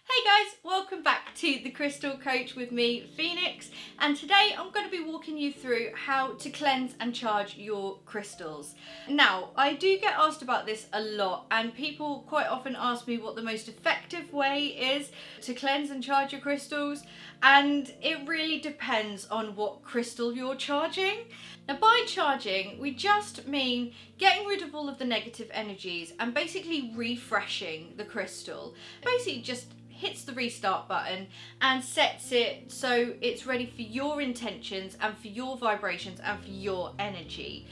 Hey guys, welcome back to The Crystal Coach with me, Phoenix, and today I'm going to be walking you through how to cleanse and charge your crystals. Now, I do get asked about this a lot, and people quite often ask me what the most effective way is to cleanse and charge your crystals, and it really depends on what crystal you're charging. Now, by charging, we just mean getting rid of all of the negative energies and basically refreshing the crystal. Basically just hits the restart button and sets it so it's ready for your intentions and for your vibrations and for your energy.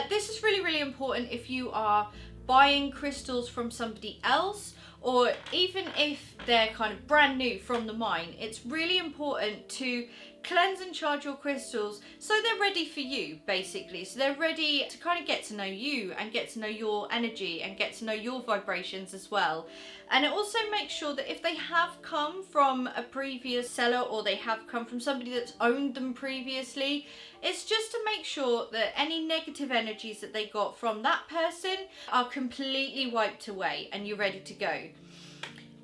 This is really important if you are buying crystals from somebody else, or even if they're kind of brand new from the mine. It's really important to cleanse and charge your crystals so they're ready for you, basically. So they're ready to kind of get to know you and get to know your energy and get to know your vibrations as well. And it also makes sure that if they have come from a previous seller or they have come from somebody that's owned them previously, it's just to make sure that any negative energies that they got from that person are completely wiped away and you're ready to go.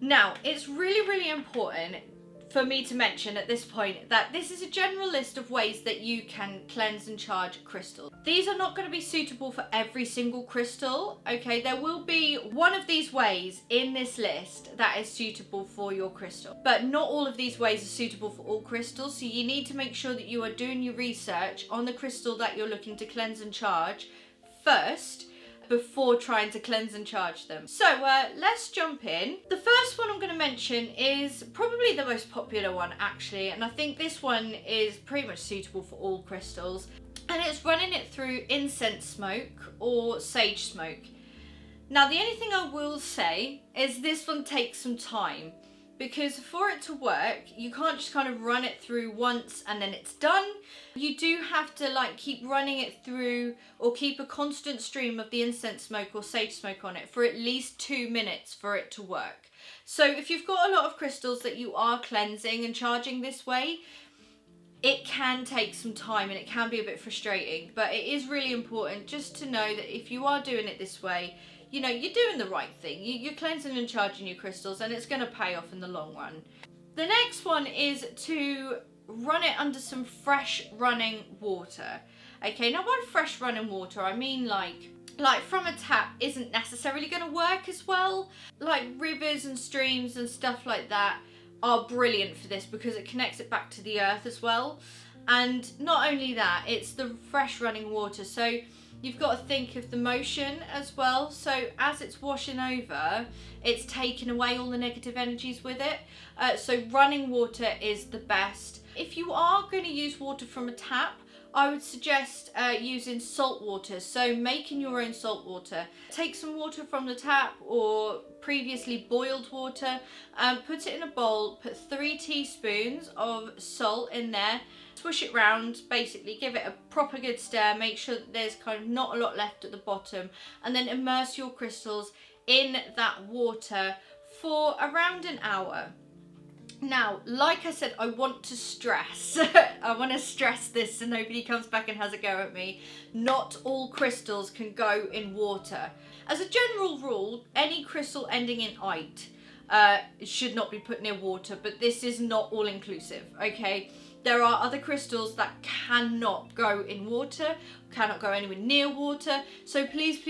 Now, it's really important for me to mention at this point that this is a general list of ways that you can cleanse and charge crystals. These are not going to be suitable for every single crystal, okay? There will be one of these ways in this list that is suitable for your crystal, but not all of these ways are suitable for all crystals, so you need to make sure that you are doing your research on the crystal that you're looking to cleanse and charge first, before trying to cleanse and charge them. So let's jump in. The first one I'm going to mention is probably the most popular one actually, and I think this one is pretty much suitable for all crystals, and it's running it through incense smoke or sage smoke. Now, the only thing I will say is this one takes some time, because for it to work, you can't just kind of run it through once and then it's done. You do have to keep running it through, or keep a constant stream of the incense smoke or sage smoke on it for at least 2 minutes for it to work. So if you've got a lot of crystals that you are cleansing and charging this way, it can take some time and it can be a bit frustrating, but it is really important just to know that if you are doing it this way, you know, you're doing the right thing. You're cleansing and charging your crystals, and it's going to pay off in the long run. The next one is to run it under some fresh running water. Okay, now by fresh running water, I mean like from a tap isn't necessarily going to work as well. Like rivers and streams and stuff like that are brilliant for this because it connects it back to the earth as well. And not only that, it's the fresh running water. So you've got to think of the motion as well. So as it's washing over, it's taking away all the negative energies with it. So running water is the best. If you are going to use water from a tap, I would suggest using salt water. So making your own salt water. Take some water from the tap or previously boiled water, put it in a bowl, put 3 teaspoons of salt in there, swish it round, basically give it a proper good stir, make sure that there's kind of not a lot left at the bottom, and then immerse your crystals in that water for around an hour. Now, like I said, I want to stress, I want to stress this so nobody comes back and has a go at me. Not all crystals can go in water. As a general rule, any crystal ending in "ite" should not be put near water, but this is not all inclusive, okay? There are other crystals that cannot go in water, cannot go anywhere near water. So please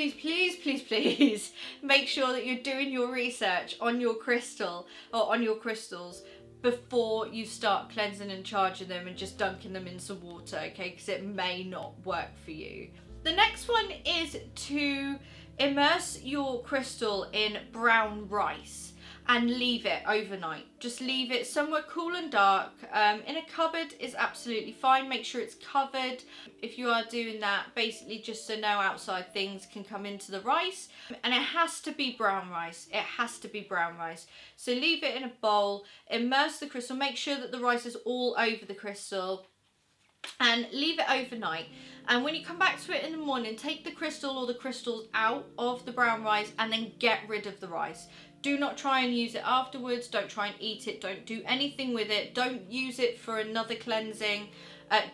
make sure that you're doing your research on your crystal or on your crystals before you start cleansing and charging them and just dunking them in some water, okay? Because it may not work for you. The next one is to immerse your crystal in brown rice and leave it overnight. Just leave it somewhere cool and dark. In a cupboard is absolutely fine. Make sure it's covered if you are doing that, basically just so no outside things can come into the rice. And it has to be brown rice. It has to be brown rice. So leave it in a bowl, immerse the crystal, make sure that the rice is all over the crystal, and leave it overnight. And when you come back to it in the morning, take the crystal or the crystals out of the brown rice and then get rid of the rice. Do not try and use it afterwards. Don't try and eat it. Don't do anything with it. Don't use it for another cleansing.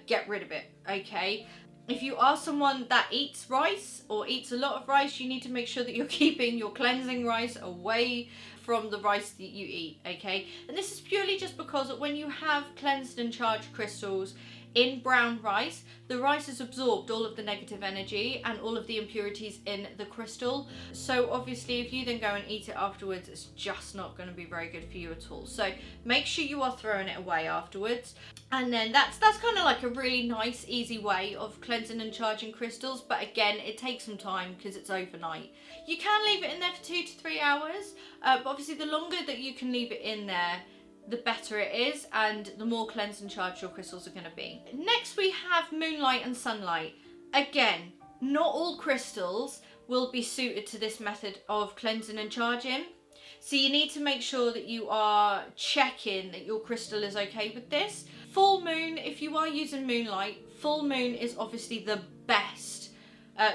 Get rid of it, okay? If you are someone that eats rice or eats a lot of rice, you need to make sure that you're keeping your cleansing rice away from the rice that you eat, okay? And this is purely just because when you have cleansed and charged crystals in brown rice, the rice has absorbed all of the negative energy and all of the impurities in the crystal. So obviously if you then go and eat it afterwards, it's just not going to be very good for you at all. So make sure you are throwing it away afterwards. And then that's kind of like a really nice, easy way of cleansing and charging crystals. But again, it takes some time because it's overnight. You can leave it in there for 2 to 3 hours. But obviously the longer that you can leave it in there, the better it is, and the more cleansed and charged your crystals are going to be. Next we have moonlight and sunlight. Again, not all crystals will be suited to this method of cleansing and charging. So you need to make sure that you are checking that your crystal is okay with this. Full moon, if you are using moonlight, full moon is obviously the best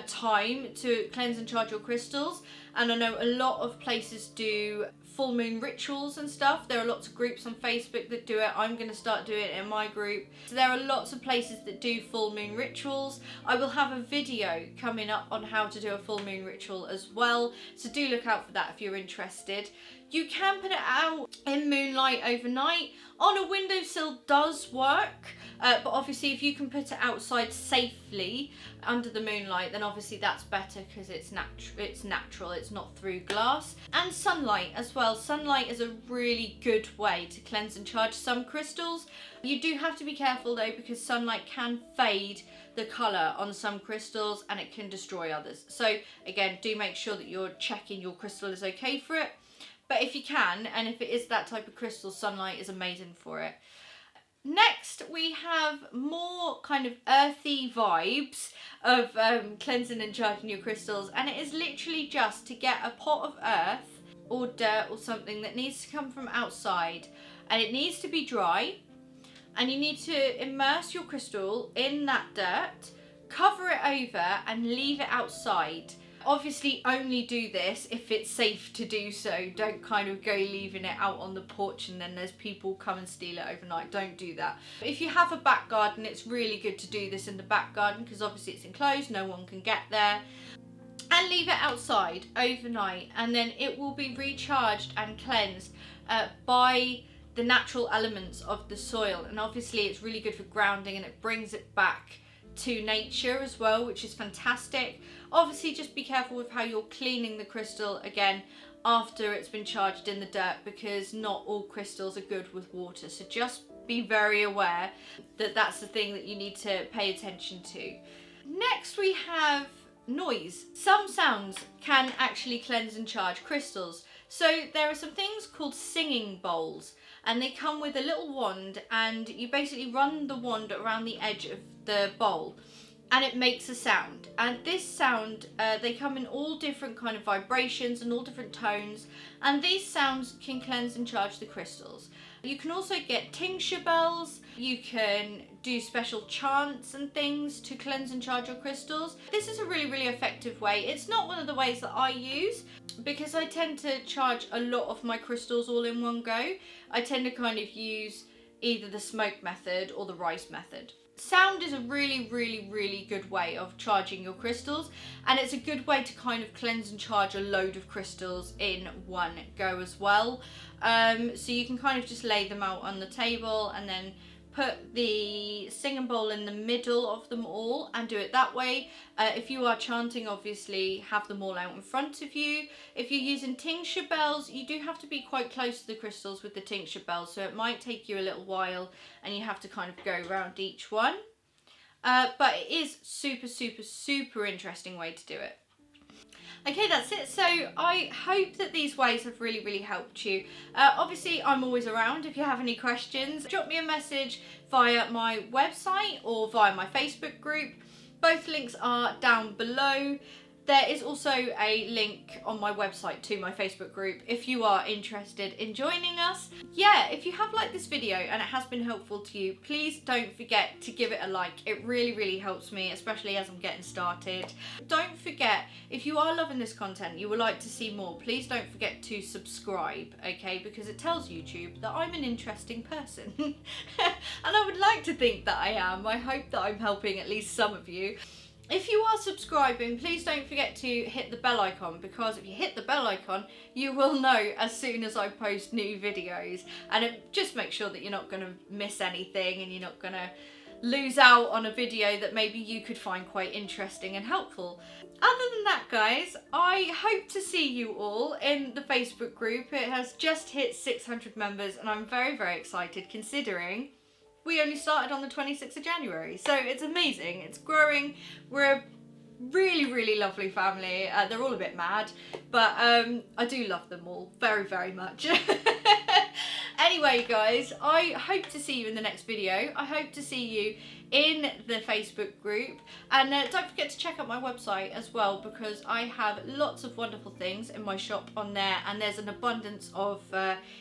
time to cleanse and charge your crystals. And I know a lot of places do full moon rituals and stuff. There are lots of groups on Facebook that do it. I'm going to start doing it in my group. So there are lots of places that do full moon rituals. I will have a video coming up on how to do a full moon ritual as well. So do look out for that if you're interested. You can put it out in moonlight overnight. On a windowsill does work, but obviously if you can put it outside safely under the moonlight, then obviously that's better because it's natural, it's not through glass. And sunlight as well. Sunlight is a really good way to cleanse and charge some crystals. You do have to be careful though, because sunlight can fade the colour on some crystals and it can destroy others. So again, do make sure that you're checking your crystal is okay for it. But if you can, and if it is that type of crystal, sunlight is amazing for it. Next, we have more kind of earthy vibes of cleansing and charging your crystals. And it is literally just to get a pot of earth or dirt or something that needs to come from outside. And it needs to be dry. And you need to immerse your crystal in that dirt, cover it over and leave it outside. Obviously only do this if it's safe to do so. Don't kind of go leaving it out on the porch and then there's people come and steal it overnight. Don't do that. If you have a back garden, it's really good to do this in the back garden because obviously it's enclosed, no one can get there. And leave it outside overnight and then it will be recharged and cleansed by the natural elements of the soil. And obviously it's really good for grounding and it brings it back to nature as well, which is fantastic. Obviously just be careful with how you're cleaning the crystal again after it's been charged in the dirt, because not all crystals are good with water. So just be very aware that that's the thing that you need to pay attention to. Next we have noise. Some sounds can actually cleanse and charge crystals. So there are some things called singing bowls, and they come with a little wand, and you basically run the wand around the edge of the bowl and it makes a sound. And this sound, they come in all different kind of vibrations and all different tones, and these sounds can cleanse and charge the crystals. You can also get tincture bells. You can do special chants and things to cleanse and charge your crystals. This is a really, really effective way. It's not one of the ways that I use because I tend to charge a lot of my crystals all in one go. I tend to kind of use either the smoke method or the rice method. Sound is a really, really, really good way of charging your crystals, and it's a good way to kind of cleanse and charge a load of crystals in one go as well. So you can kind of just lay them out on the table and then put the singing bowl in the middle of them all and do it that way. If you are chanting, obviously have them all out in front of you. If you're using tincture bells, you do have to be quite close to the crystals with the tincture bells, so it might take you a little while and you have to kind of go around each one. But it is super, super, super interesting way to do it. Okay, that's it. So I hope that these ways have really, really helped you. Obviously, I'm always around if you have any questions. Drop me a message via my website or via my Facebook group. Both links are down below. There is also a link on my website to my Facebook group if you are interested in joining us. Yeah, if you have liked this video and it has been helpful to you, please don't forget to give it a like. It really, really helps me, especially as I'm getting started. Don't forget, if you are loving this content, you would like to see more, please don't forget to subscribe, okay? Because it tells YouTube that I'm an interesting person. And I would like to think that I am. I hope that I'm helping at least some of you. If you are subscribing, please don't forget to hit the bell icon, because if you hit the bell icon, you will know as soon as I post new videos, and it just makes sure that you're not going to miss anything and you're not going to lose out on a video that maybe you could find quite interesting and helpful. Other than that, guys, I hope to see you all in the Facebook group. It has just hit 600 members and I'm very, very excited, considering we only started on the 26th of January. So it's amazing, it's growing. We're a really, really lovely family. They're all a bit mad, but I do love them all very, very much. Anyway, guys, I hope to see you in the next video. I hope to see you in the Facebook group. And don't forget to check out my website as well, because I have lots of wonderful things in my shop on there, and there's an abundance of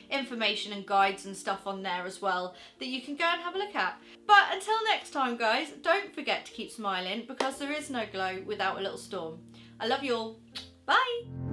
information and guides and stuff on there as well that you can go and have a look at. But until next time, guys, don't forget to keep smiling, because there is no glow without a little storm. I love you all. Bye.